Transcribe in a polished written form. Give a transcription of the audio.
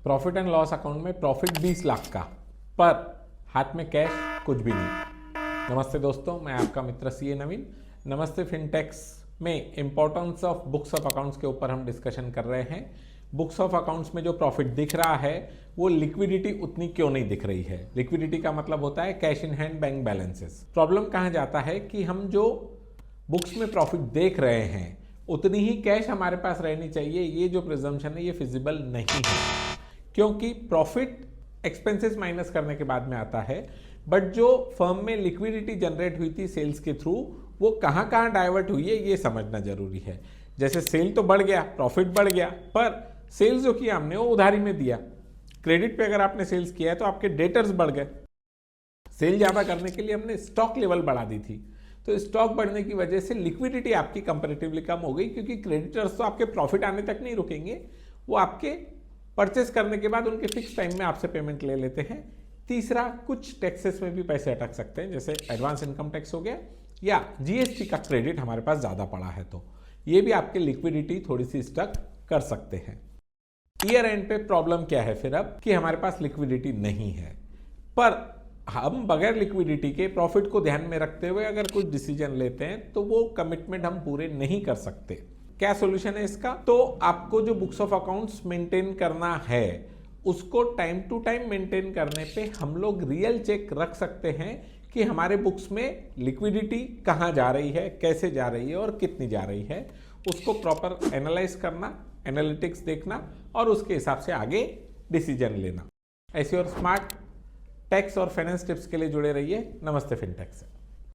Profit and loss account में profit 20 lakh का, पर हाथ में कैश कुछ भी नहीं। नमस्ते दोस्तों, मैं आपका मित्र सीए नवीन। नमस्ते फिनटेक्स में importance of books of accounts के ऊपर हम डिस्कशन कर रहे हैं। बुक्स ऑफ अकाउंट्स में जो प्रॉफिट दिख रहा है वो लिक्विडिटी उतनी क्यों नहीं दिख रही है। लिक्विडिटी का मतलब होता है cash in hand, bank balances. Problem कहाँ जाता है कि हम जो बुक्स में प्रॉफिट देख रहे हैं उतनी ही कैश हमारे पास रहनी चाहिए, ये जो प्रिजम्पशन है ये फिजिबल नहीं है, क्योंकि प्रॉफिट एक्सपेंसेस माइनस करने के बाद में आता है। बट जो फर्म में लिक्विडिटी जनरेट हुई थी सेल्स के थ्रू, वो कहाँ कहाँ डाइवर्ट हुई है ये समझना जरूरी है। जैसे सेल तो बढ़ गया, प्रॉफिट बढ़ गया, पर सेल्स जो किया हमने वो उधारी में दिया। क्रेडिट पे अगर आपने सेल्स किया है तो आपके डेटर्स बढ़ गए। सेल ज्यादा करने के लिए हमने स्टॉक लेवल बढ़ा दी थी, तो स्टॉक बढ़ने की वजह से लिक्विडिटी आपकी कंपैरेटिवली कम हो गई, क्योंकि क्रेडिटर्स तो आपके प्रॉफिट आने तक नहीं रुकेंगे, वो आपके परचेस करने के बाद उनके फिक्स टाइम में आपसे पेमेंट ले लेते हैं। तीसरा, कुछ टैक्सेस में भी पैसे अटक सकते हैं, जैसे एडवांस इनकम टैक्स हो गया या जीएसटी का क्रेडिट हमारे पास ज़्यादा पड़ा है, तो ये भी आपकी लिक्विडिटी थोड़ी सी स्टक कर सकते हैं। ईयर एंड पे प्रॉब्लम क्या है फिर अब कि हमारे पास लिक्विडिटी नहीं है, पर हम बगैर लिक्विडिटी के प्रॉफिट को ध्यान में रखते हुए अगर कुछ डिसीजन लेते हैं तो वो कमिटमेंट हम पूरे नहीं कर सकते। क्या सॉल्यूशन है इसका? तो आपको जो बुक्स ऑफ अकाउंट्स मेंटेन करना है उसको टाइम टू टाइम मेंटेन करने पे हम लोग रियल चेक रख सकते हैं कि हमारे बुक्स में लिक्विडिटी कहाँ जा रही है, कैसे जा रही है और कितनी जा रही है। उसको प्रॉपर एनालाइज करना, एनालिटिक्स देखना और उसके हिसाब से आगे डिसीजन लेना। ऐसी और स्मार्ट टैक्स और फाइनेंस टिप्स के लिए जुड़े रहिए। नमस्ते फिनटेक्स से।